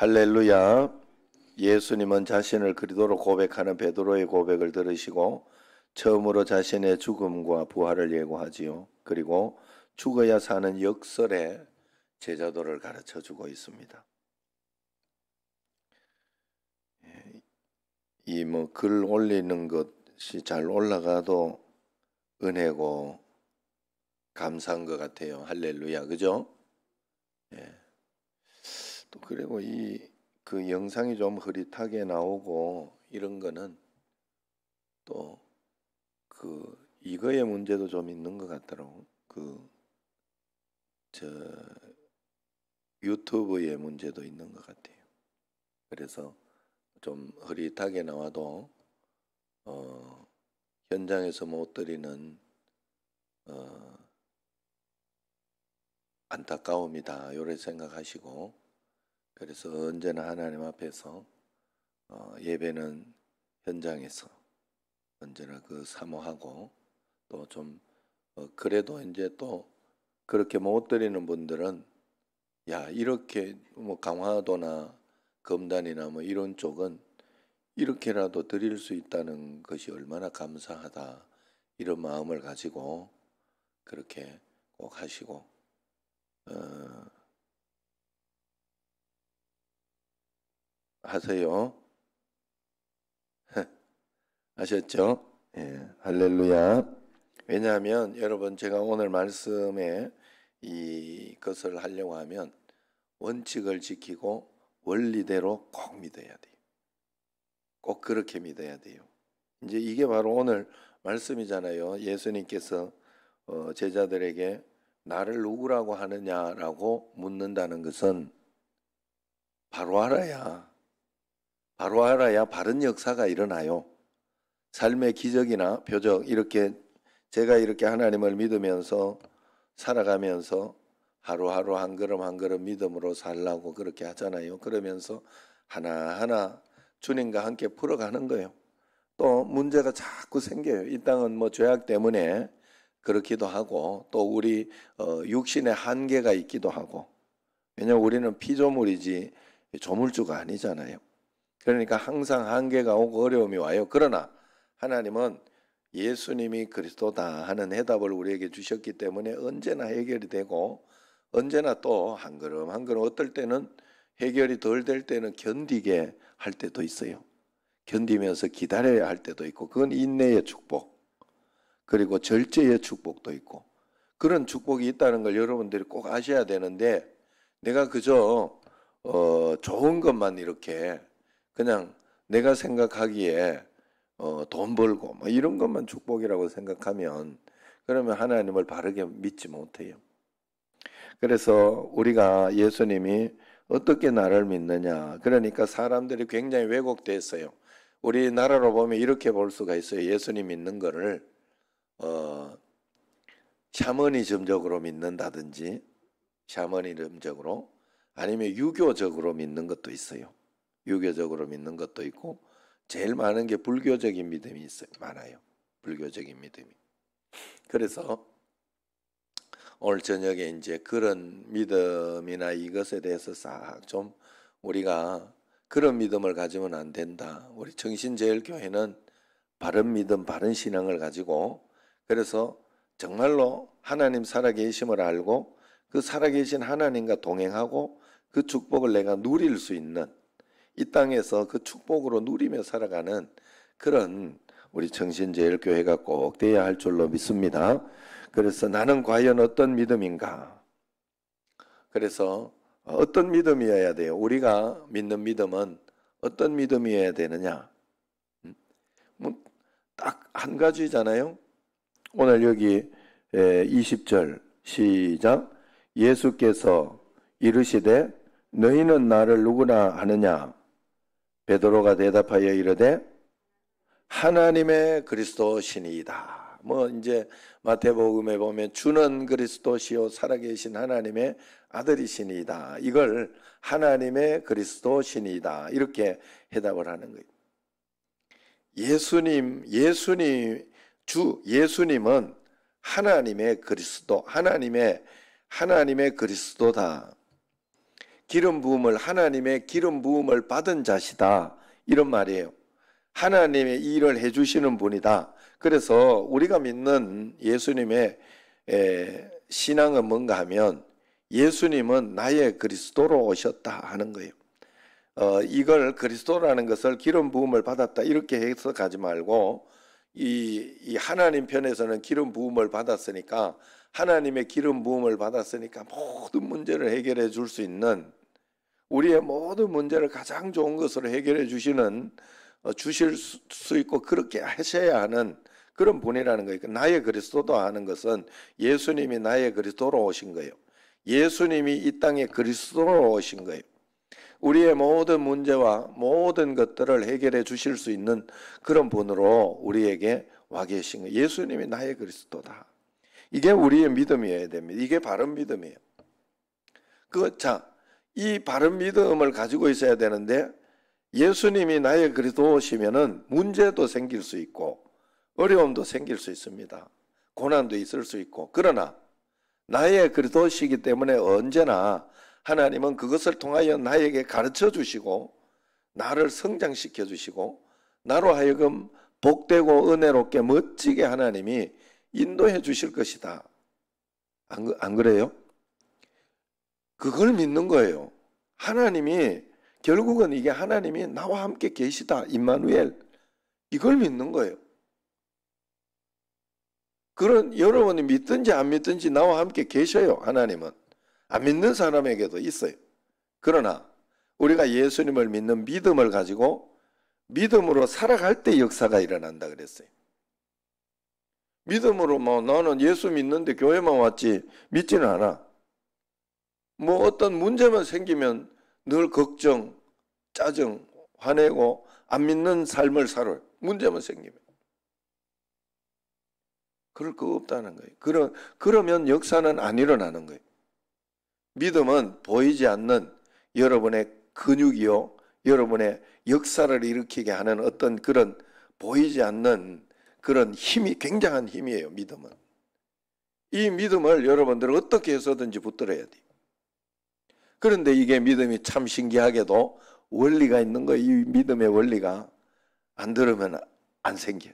할렐루야. 예수님은 자신을 그리스도로 고백하는 베드로의 고백을 들으시고 처음으로 자신의 죽음과 부활을 예고하지요. 그리고 죽어야 사는 역설의 제자도를 가르쳐주고 있습니다. 이 글 올리는 것이 잘 올라가도 은혜고 감사한 것 같아요. 할렐루야, 그죠? 또 그리고 그 영상이 좀 흐릿하게 나오고 이런 거는 또 이거의 문제도 좀 있는 것 같더라고. 유튜브의 문제도 있는 것 같아요. 그래서 좀 흐릿하게 나와도 현장에서 못 드리는 안타까움이다 이렇게 생각하시고, 그래서 언제나 하나님 앞에서 예배는 현장에서 언제나 사모하고, 또 좀 그래도 이제 또 그렇게 못 드리는 분들은 이렇게 강화도나 검단이나 이런 쪽은 이렇게라도 드릴 수 있다는 것이 얼마나 감사하다, 이런 마음을 가지고 그렇게 꼭 하시고, 하세요. 아셨죠? 할렐루야. 왜냐하면 여러분, 제가 오늘 말씀에 이것을 하려고 하면 원칙을 지키고 원리대로 꼭 믿어야 돼요. 꼭 그렇게 믿어야 돼요. 이제 이게 바로 오늘 말씀이잖아요. 예수님께서 제자들에게 나를 누구라고 하느냐라고 묻는다는 것은 바로 알아야 바른 역사가 일어나요. 삶의 기적이나 표적, 이렇게 제가 이렇게 하나님을 믿으면서 살아가면서 하루하루 한 걸음 한 걸음 믿음으로 살라고 그렇게 하잖아요. 그러면서 하나하나 주님과 함께 풀어가는 거예요. 또 문제가 자꾸 생겨요. 이 땅은 죄악 때문에 그렇기도 하고, 또 우리 육신의 한계가 있기도 하고, 왜냐하면 우리는 피조물이지 조물주가 아니잖아요. 그러니까 항상 한계가 오고 어려움이 와요. 그러나 하나님은 예수님이 그리스도다 하는 해답을 우리에게 주셨기 때문에 언제나 해결이 되고, 언제나 또 한 걸음 한 걸음, 어떨 때는 해결이 덜 될 때는 견디게 할 때도 있어요. 견디면서 기다려야 할 때도 있고, 그건 인내의 축복, 그리고 절제의 축복도 있고, 그런 축복이 있다는 걸 여러분들이 꼭 아셔야 되는데, 내가 그저 좋은 것만 이렇게 그냥 내가 생각하기에 돈 벌고 이런 것만 축복이라고 생각하면, 그러면 하나님을 바르게 믿지 못해요. 그래서 우리가 예수님이 어떻게 나를 믿느냐, 그러니까 사람들이 굉장히 왜곡됐어요. 우리나라로 보면 이렇게 볼 수가 있어요. 예수님 믿는 거를 샤머니즘적으로 믿는다든지, 샤머니즘적으로, 아니면 유교적으로 믿는 것도 있어요. 유교적으로 믿는 것도 있고, 제일 많은 게 불교적인 믿음이 있어요. 많아요. 불교적인 믿음이. 그래서 오늘 저녁에 이제 그런 믿음이나 이것에 대해서 싹 좀 우리가 그런 믿음을 가지면 안 된다. 우리 정신제일교회는 바른 믿음, 바른 신앙을 가지고, 그래서 정말로 하나님 살아계심을 알고 그 살아계신 하나님과 동행하고 그 축복을 내가 누릴 수 있는, 이 땅에서 그 축복으로 누리며 살아가는 그런 우리 정신제일교회가 꼭 돼야 할 줄로 믿습니다. 그래서 나는 과연 어떤 믿음인가? 그래서 어떤 믿음이어야 돼요? 우리가 믿는 믿음은 어떤 믿음이어야 되느냐? 딱 한 가지잖아요. 오늘 여기 20절 시작. 예수께서 이르시되 너희는 나를 누구나 하느냐? 베드로가 대답하여 이르되 하나님의 그리스도시니이다. 이제 마태복음에 보면 주는 그리스도시요 살아계신 하나님의 아들이시니이다. 이걸 하나님의 그리스도시니이다, 이렇게 해답을 하는 거예요. 예수님은 하나님의 그리스도, 하나님의 그리스도다. 기름 부음을 하나님의 기름 부음을 받은 자시다 이런 말이에요. 하나님의 일을 해주시는 분이다. 그래서 우리가 믿는 예수님의 신앙은 뭔가 하면 예수님은 나의 그리스도로 오셨다 하는 거예요. 이걸 그리스도라는 것을 기름 부음을 받았다 이렇게 해석하지 말고 이 하나님 편에서는 기름 부음을 받았으니까 하나님의 기름 부음을 받았으니까 모든 문제를 해결해 줄 수 있는 우리의 모든 문제를 가장 좋은 것으로 해결해 주시는 주실 수 있고 그렇게 하셔야 하는 그런 분이라는 거예요. 나의 그리스도도 하는 것은 예수님이 나의 그리스도로 오신 거예요. 예수님이 이 땅에 그리스도로 오신 거예요. 우리의 모든 문제와 모든 것들을 해결해 주실 수 있는 그런 분으로 우리에게 와 계신 거예요. 예수님이 나의 그리스도다. 이게 우리의 믿음이어야 됩니다. 이게 바른 믿음이에요. 이 바른 믿음을 가지고 있어야 되는데 예수님이 나의 그리스도시면은 문제도 생길 수 있고 어려움도 생길 수 있습니다. 고난도 있을 수 있고 그러나 나의 그리스도시기 때문에 언제나 하나님은 그것을 통하여 나에게 가르쳐 주시고 나를 성장시켜 주시고 나로 하여금 복되고 은혜롭게 멋지게 하나님이 인도해 주실 것이다. 안 그래요? 그걸 믿는 거예요. 하나님이 결국은 이게 하나님이 나와 함께 계시다. 임마누엘. 이걸 믿는 거예요. 그런 여러분이 믿든지 안 믿든지 나와 함께 계셔요. 하나님은. 안 믿는 사람에게도 있어요. 그러나 우리가 예수님을 믿는 믿음을 가지고 믿음으로 살아갈 때 역사가 일어난다 그랬어요. 믿음으로 나는 예수 믿는데 교회만 왔지 믿지는 않아. 어떤 문제만 생기면 늘 걱정, 짜증, 화내고 안 믿는 삶을 살아요. 문제만 생기면. 그럴 거 없다는 거예요. 그러면 역사는 안 일어나는 거예요. 믿음은 보이지 않는 여러분의 근육이요, 여러분의 역사를 일으키게 하는 어떤 그런 보이지 않는 그런 힘이 굉장한 힘이에요. 믿음은. 이 믿음을 여러분들은 어떻게 해서든지 붙들어야 돼요. 그런데 이게 믿음이 참 신기하게도 원리가 있는 거예요. 이 믿음의 원리가 안 들으면 안 생겨.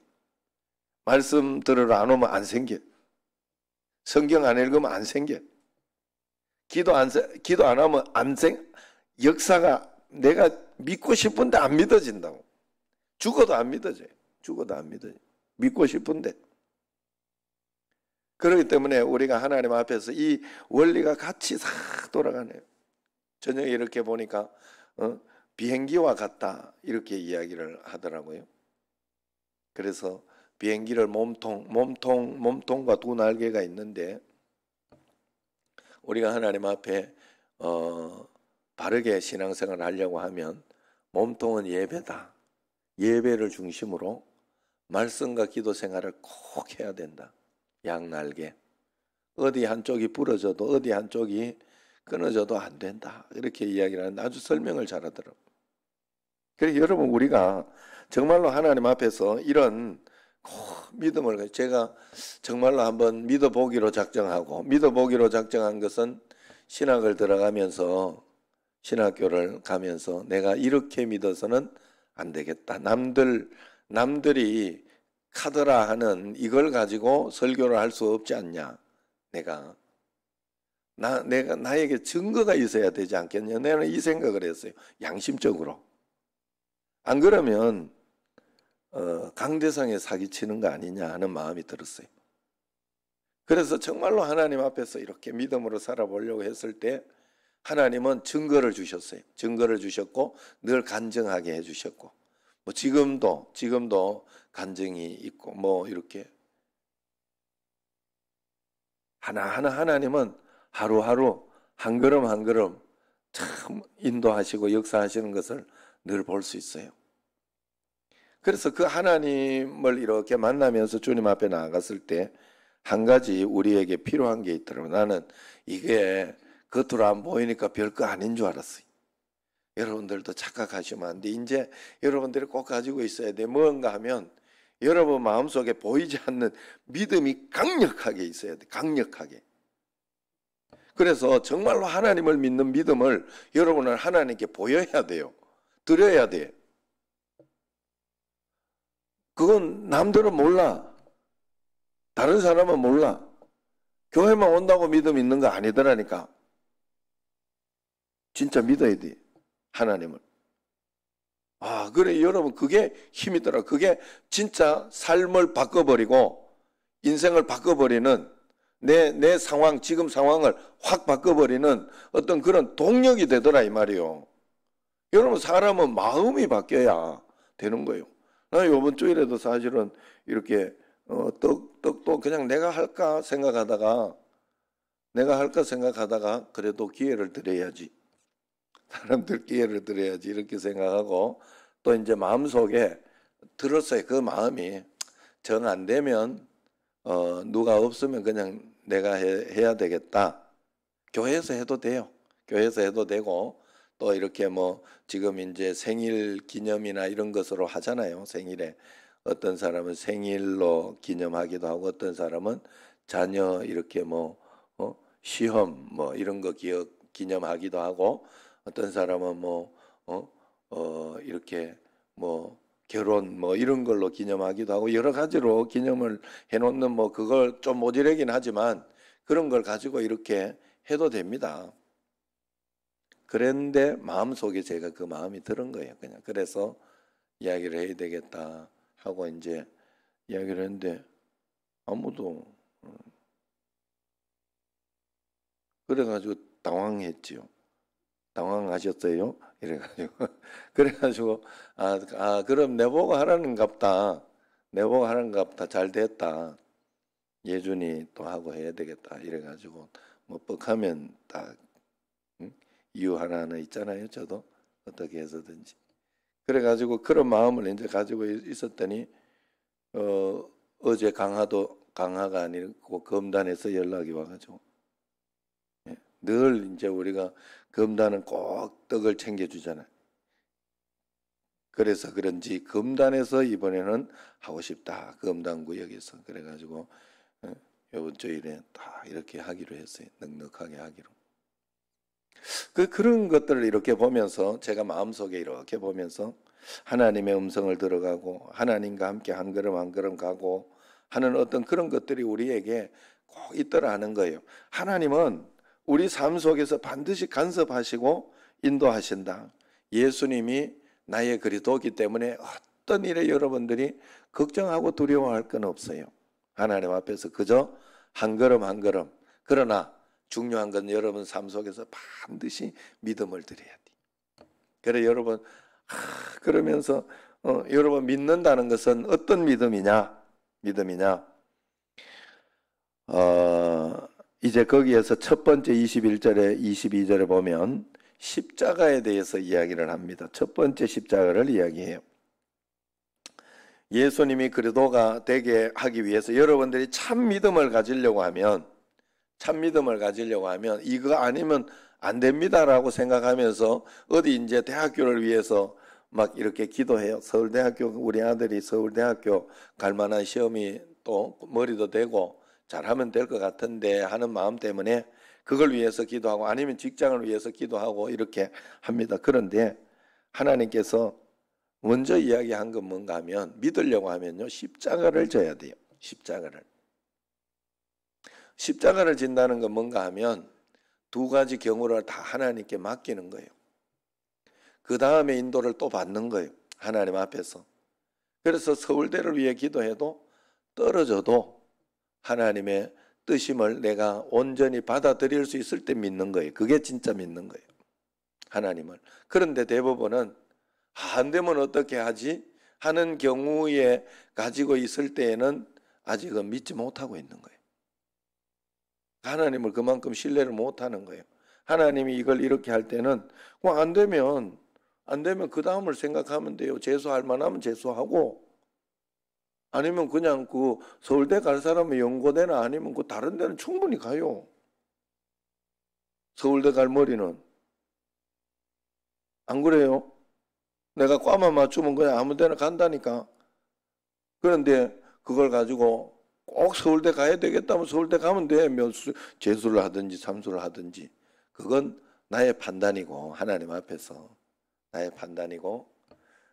말씀 들으러 안 오면 안 생겨. 성경 안 읽으면 안 생겨. 기도 안 하면 역사가 내가 믿고 싶은데 안 믿어진다고. 죽어도 안 믿어져요. 죽어도 안 믿어져요. 믿고 싶은데. 그렇기 때문에 우리가 하나님 앞에서 이 원리가 같이 싹 돌아가네요. 저녁에 이렇게 보니까 비행기와 같다 이렇게 이야기를 하더라고요. 그래서 비행기를 몸통과 두 날개가 있는데 우리가 하나님 앞에 바르게 신앙생활을 하려고 하면 몸통은 예배다. 예배를 중심으로 말씀과 기도 생활을 꼭 해야 된다. 양날개. 어디 한쪽이 부러져도 어디 한쪽이 끊어져도 안 된다. 이렇게 이야기를 하는데 아주 설명을 잘하더라고요. 그래서 여러분 우리가 정말로 하나님 앞에서 이런 믿음을 제가 정말로 한번 믿어보기로 작정한 것은 신학을 들어가면서 신학교를 가면서 내가 이렇게 믿어서는 안 되겠다. 남들이 카더라 하는 이걸 가지고 설교를 할 수 없지 않냐. 나에게 증거가 있어야 되지 않겠냐. 나는 이 생각을 했어요. 양심적으로. 안 그러면 강대상에 사기치는 거 아니냐 하는 마음이 들었어요. 그래서 정말로 하나님 앞에서 이렇게 믿음으로 살아보려고 했을 때 하나님은 증거를 주셨어요. 증거를 주셨고 늘 간증하게 해주셨고 지금도 간증이 있고 이렇게 하나하나 하나님은 하루하루 한 걸음 한 걸음 참 인도하시고 역사하시는 것을 늘 볼 수 있어요. 그래서 그 하나님을 이렇게 만나면서 주님 앞에 나아갔을 때 한 가지 우리에게 필요한 게 있더라고요. 나는 이게 겉으로 안 보이니까 별거 아닌 줄 알았어요. 여러분들도 착각하시면 안 돼. 이제 여러분들이 꼭 가지고 있어야 돼. 뭔가 하면 여러분 마음속에 보이지 않는 믿음이 강력하게 있어야 돼. 강력하게. 그래서 정말로 하나님을 믿는 믿음을 여러분은 하나님께 보여야 돼요. 드려야 돼. 그건 남들은 몰라. 다른 사람은 몰라. 교회만 온다고 믿음 있는 거 아니더라니까. 진짜 믿어야 돼. 하나님을. 아, 그래, 여러분, 그게 힘이 더라. 그게 진짜 삶을 바꿔버리고, 인생을 바꿔버리는, 내 상황, 지금 상황을 확 바꿔버리는 어떤 그런 동력이 되더라, 이 말이요. 여러분, 사람은 마음이 바뀌어야 되는 거예요. 나 이번 주일에도 사실은 이렇게, 떡도 그냥 내가 할까 생각하다가, 그래도 기회를 드려야지. 사람들 기회를 드려야지 이렇게 생각하고 또 이제 마음속에 들었어요. 그 마음이 정 안 되면 누가 없으면 그냥 내가 해야 되겠다. 교회에서 해도 돼요. 교회에서 해도 되고 또 이렇게 뭐 지금 이제 생일 기념이나 이런 것으로 하잖아요. 생일에 어떤 사람은 생일로 기념하기도 하고 어떤 사람은 자녀 이렇게 뭐 시험 뭐 이런 거 기념하기도 하고 어떤 사람은 이렇게 뭐 결혼 뭐 이런 걸로 기념하기도 하고 여러 가지로 기념을 해놓는 뭐 그걸 좀 모자라긴 하지만 그런 걸 가지고 이렇게 해도 됩니다. 그런데 마음속에 제가 그 마음이 들은 거예요. 그냥 그래서 이야기를 해야 되겠다 하고 이제 이야기를 했는데 아무도 그래가지고 당황했지요. 당황하셨어요? 이래가지고 그래가지고 그럼 내보고 하라는갑다. 내보고 하라는갑다. 잘 됐다. 예준이 또 하고 해야 되겠다. 이래가지고 뭐 뻑하면 딱 이유 하나는 있잖아요. 저도 어떻게 해서든지. 그래가지고 그런 마음을 이제 가지고 있었더니 어제 강화가 아니고 검단에서 연락이 와가지고 늘 이제 우리가 검단은 꼭 떡을 챙겨주잖아요. 그래서 그런지 검단에서 이번에는 하고 싶다. 검단구역에서. 그래가지고 이번 주일에 다 이렇게 하기로 했어요. 넉넉하게 하기로. 그런 것들을 이렇게 보면서 제가 마음속에 이렇게 보면서 하나님의 음성을 들어가고 하나님과 함께 한 걸음 한 걸음 가고 하는 어떤 그런 것들이 우리에게 꼭 있더라 하는 거예요. 하나님은 우리 삶 속에서 반드시 간섭하시고 인도하신다. 예수님이 나의 그리스도이기 때문에 어떤 일에 여러분들이 걱정하고 두려워할 건 없어요. 하나님 앞에서 그저 한 걸음 한 걸음. 그러나 중요한 건 여러분 삶 속에서 반드시 믿음을 드려야 돼. 그래 여러분 그러면서 여러분 믿는다는 것은 어떤 믿음이냐? 이제 거기에서 첫 번째 21절에 22절에 보면 십자가에 대해서 이야기를 합니다. 첫 번째 십자가를 이야기해요. 예수님이 그리스도가 되게 하기 위해서 여러분들이 참 믿음을 가지려고 하면 이거 아니면 안 됩니다라고 생각하면서 어디 이제 대학교를 위해서 막 이렇게 기도해요. 서울대학교 우리 아들이 서울대학교 갈 만한 시험이 또 머리도 되고 잘하면 될 것 같은데 하는 마음 때문에 그걸 위해서 기도하고 아니면 직장을 위해서 기도하고 이렇게 합니다. 그런데 하나님께서 먼저 이야기한 건 뭔가 하면 믿으려고 하면요. 십자가를 져야 돼요. 십자가를 진다는 건 뭔가 하면 두 가지 경우를 다 하나님께 맡기는 거예요. 그 다음에 인도를 또 받는 거예요. 하나님 앞에서. 그래서 서울대를 위해 기도해도 떨어져도 하나님의 뜻임을 내가 온전히 받아들일 수 있을 때 믿는 거예요. 그게 진짜 믿는 거예요. 하나님을. 그런데 대부분은 안 되면 어떻게 하지? 하는 경우에 가지고 있을 때에는 아직은 믿지 못하고 있는 거예요. 하나님을 그만큼 신뢰를 못하는 거예요. 하나님이 이걸 이렇게 할 때는 안 되면 그 다음을 생각하면 돼요. 재수할 만하면 재수하고 아니면 그냥 그 서울대 갈 사람은 연고대나 아니면 그 다른 데는 충분히 가요. 서울대 갈 머리는. 안 그래요? 내가 과만 맞추면 그냥 아무 데나 간다니까. 그런데 그걸 가지고 꼭 서울대 가야 되겠다면 서울대 가면 돼. 재수를 하든지 삼수를 하든지. 그건 나의 판단이고 하나님 앞에서 나의 판단이고,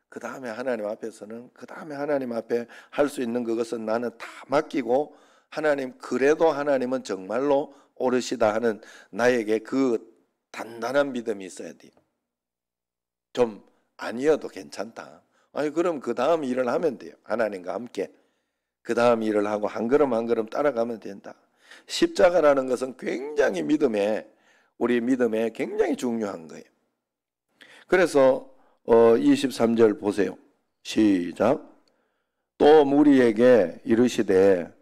그 다음에 하나님 앞에서는, 그 다음에 하나님 앞에 할 수 있는 그것은 나는 다 맡기고, 하나님, 그래도 하나님은 정말로 오르시다 하는 나에게 그 단단한 믿음이 있어야 돼요. 좀 아니어도 괜찮다. 아니 그럼 그 다음 일을 하면 돼요. 하나님과 함께 그 다음 일을 하고 한 걸음 한 걸음 따라가면 된다. 십자가라는 것은 굉장히 우리 믿음에 굉장히 중요한 거예요. 그래서 23절 보세요. 시작. 또 무리에게 이르시되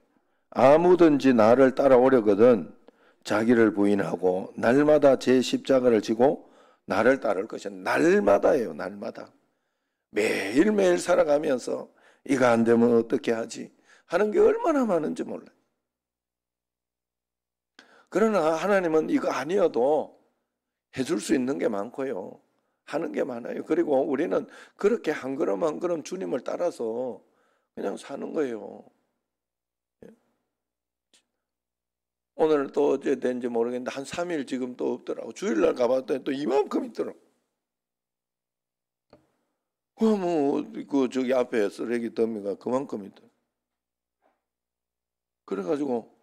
아무든지 나를 따라오려거든 자기를 부인하고 날마다 제 십자가를 지고 나를 따를 것이야. 날마다예요. 날마다. 매일매일 살아가면서 이거 안 되면 어떻게 하지 하는 게 얼마나 많은지 몰라요. 그러나 하나님은 이거 아니어도 해줄 수 있는 게 많고요. 하는 게 많아요. 그리고 우리는 그렇게 한 걸음 한 걸음 주님을 따라서 그냥 사는 거예요. 오늘 또 어제 된지 모르겠는데 한 3일 지금 또 없더라고. 주일날 가봤더니 또 이만큼 있더라고. 저기 앞에 쓰레기 더미가 그만큼 있더라고. 그래가지고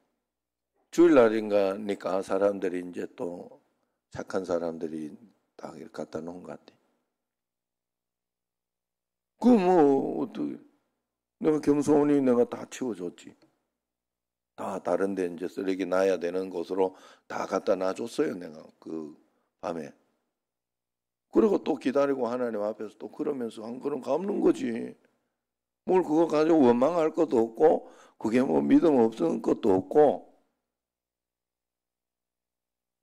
주일날인가니까 사람들이 이제 또 착한 사람들이 딱 이렇게 갖다 놓은 것 같아. 어떻게 내가 겸손히 내가 다 치워줬지. 다 다른데 이제 쓰레기 놔야 되는 곳으로 다 갖다 놔줬어요. 내가 그 밤에. 그리고 또 기다리고 하나님 앞에서 또 그러면서 한 걸음 갚는 거지. 뭘 그거 가지고 원망할 것도 없고 그게 뭐 믿음 없는 것도 없고.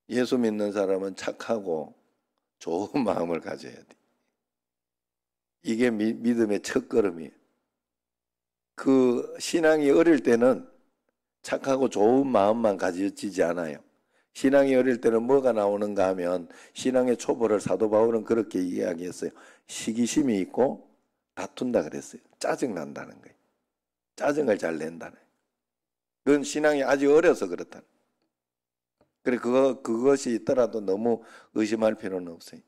예수 믿는 사람은 착하고 좋은 마음을 가져야 돼. 이게 믿음의 첫걸음이에요. 그 신앙이 어릴 때는 착하고 좋은 마음만 가져지지 않아요. 신앙이 어릴 때는 뭐가 나오는가 하면 신앙의 초보를 사도 바울은 그렇게 이야기했어요. 시기심이 있고 다툰다 그랬어요. 짜증난다는 거예요. 짜증을 잘 낸다는 거예요. 그건 신앙이 아직 어려서 그렇다. 그래 그것이 있더라도 너무 의심할 필요는 없어요.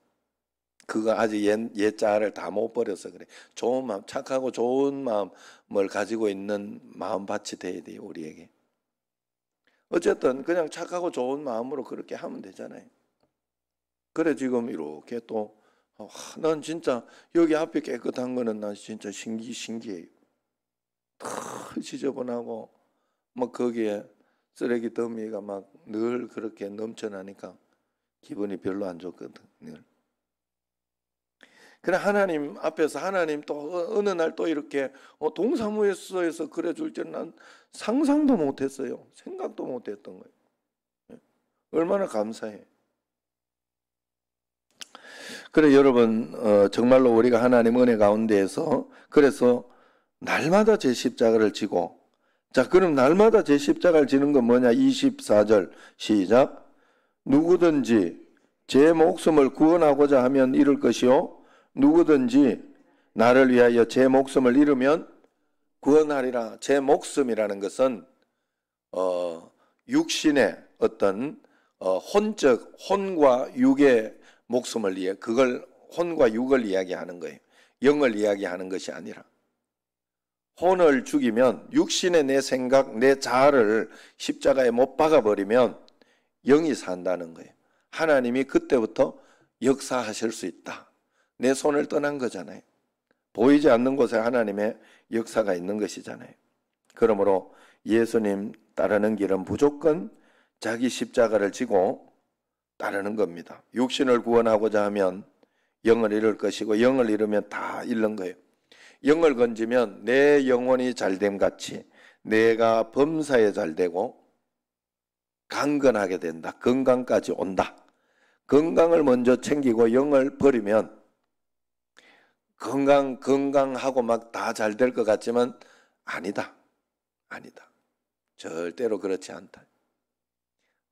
그거 아직 옛자를 다 못 버려서 그래. 좋은 마음, 착하고 좋은 마음을 가지고 있는 마음밭이 돼야 돼요, 우리에게. 어쨌든 그냥 착하고 좋은 마음으로 그렇게 하면 되잖아요. 그래 지금 이렇게 또 난 진짜 여기 앞에 깨끗한 거는 난 진짜 신기해요. 다 지저분하고 뭐 거기에 쓰레기 더미가 막 늘 그렇게 넘쳐나니까 기분이 별로 안 좋거든. 늘. 그래 하나님 앞에서 하나님 또 어느 날 또 이렇게 동사무소에서 그래 줄 줄은 난 상상도 못했어요. 생각도 못했던 거예요. 얼마나 감사해. 그래 여러분 정말로 우리가 하나님 은혜 가운데에서 그래서 날마다 제 십자가를 지고, 자 그럼 날마다 제 십자가를 지는 건 뭐냐. 24절 시작. 누구든지 제 목숨을 구원하고자 하면 잃을 것이요 누구든지 나를 위하여 제 목숨을 잃으면 구원하리라. 제 목숨이라는 것은 육신의 어떤 혼과 육의 목숨을 그걸 혼과 육을 이야기하는 거예요. 영을 이야기하는 것이 아니라. 혼을 죽이면 육신의 내 생각, 내 자아를 십자가에 못 박아버리면 영이 산다는 거예요. 하나님이 그때부터 역사하실 수 있다. 내 손을 떠난 거잖아요. 보이지 않는 곳에 하나님의 역사가 있는 것이잖아요. 그러므로 예수님 따르는 길은 무조건 자기 십자가를 지고 따르는 겁니다. 육신을 구원하고자 하면 영을 잃을 것이고 영을 잃으면 다 잃는 거예요. 영을 건지면 내 영혼이 잘됨 같이 내가 범사에 잘되고 강건하게 된다. 건강까지 온다. 건강을 먼저 챙기고 영을 버리면 건강하고 막 다 잘 될 것 같지만 아니다. 절대로 그렇지 않다.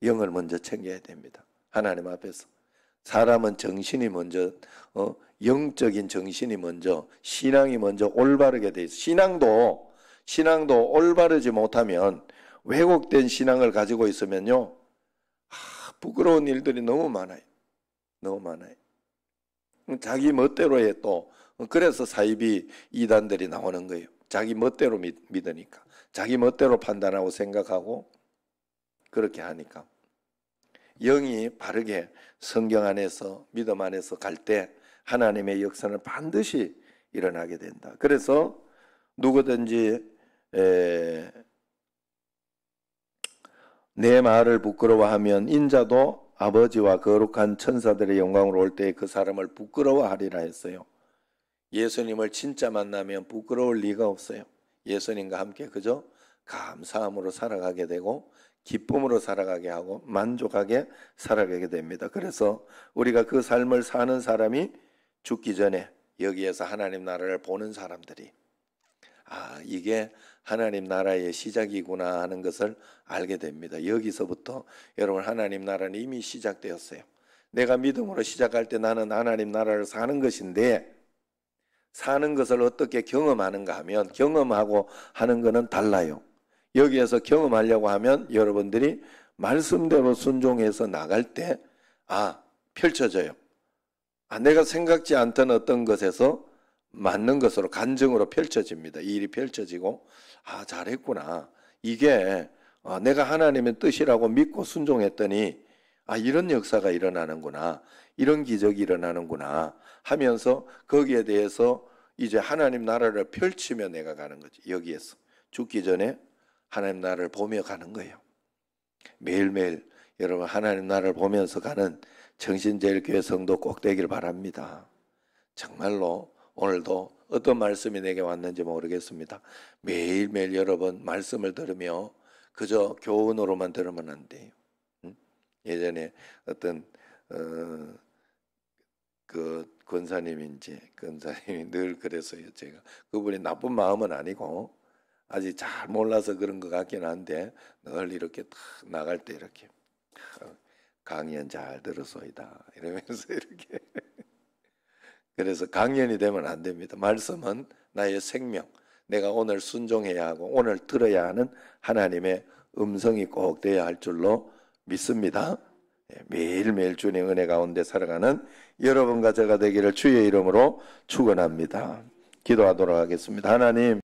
영을 먼저 챙겨야 됩니다. 하나님 앞에서. 사람은 정신이 먼저 영적인 정신이 먼저 신앙이 먼저 올바르게 돼 있어. 신앙도 신앙도 올바르지 못하면 왜곡된 신앙을 가지고 있으면요, 부끄러운 일들이 너무 많아요. 너무 많아요. 자기 멋대로 해 또. 그래서 사이비 이단들이 나오는 거예요. 자기 멋대로 믿으니까. 자기 멋대로 판단하고 생각하고 그렇게 하니까. 영이 바르게 성경 안에서 믿음 안에서 갈 때 하나님의 역사는 반드시 일어나게 된다. 그래서 누구든지 내 말을 부끄러워하면 인자도 아버지와 거룩한 천사들의 영광으로 올 때 그 사람을 부끄러워하리라 했어요. 예수님을 진짜 만나면 부끄러울 리가 없어요. 예수님과 함께 그저 감사함으로 살아가게 되고 기쁨으로 살아가게 하고 만족하게 살아가게 됩니다. 그래서 우리가 그 삶을 사는 사람이 죽기 전에 여기에서 하나님 나라를 보는 사람들이 이게 하나님 나라의 시작이구나 하는 것을 알게 됩니다. 여기서부터 여러분 하나님 나라는 이미 시작되었어요. 내가 믿음으로 시작할 때 나는 하나님 나라를 사는 것인데 사는 것을 어떻게 경험하는가 하면 경험하고 하는 것은 달라요. 여기에서 경험하려고 하면 여러분들이 말씀대로 순종해서 나갈 때 펼쳐져요. 내가 생각지 않던 어떤 것에서 맞는 것으로 간증으로 펼쳐집니다. 이 일이 펼쳐지고 잘했구나. 이게 내가 하나님의 뜻이라고 믿고 순종했더니 이런 역사가 일어나는구나. 이런 기적이 일어나는구나 하면서 거기에 대해서 이제 하나님 나라를 펼치며 내가 가는 거지. 여기에서 죽기 전에 하나님 나라를 보며 가는 거예요. 매일매일 여러분 하나님 나라를 보면서 가는 정신제일교회 성도 꼭 되길 바랍니다. 정말로 오늘도 어떤 말씀이 내게 왔는지 모르겠습니다. 매일매일 여러분 말씀을 들으며 그저 교훈으로만 들으면 안 돼요. 예전에 어떤 그 권사님이 늘 그랬어요. 제가 그분이 나쁜 마음은 아니고 아직 잘 몰라서 그런 것 같긴 한데 늘 이렇게 탁 나갈 때 이렇게 강연 잘 들었소이다 이러면서 이렇게 그래서 강연이 되면 안 됩니다. 말씀은 나의 생명, 내가 오늘 순종해야 하고 오늘 들어야 하는 하나님의 음성이 꼭 돼야 할 줄로 믿습니다. 매일매일 주님의 은혜 가운데 살아가는 여러분과 제가 되기를 주의 이름으로 축원합니다. 기도하도록 하겠습니다. 하나님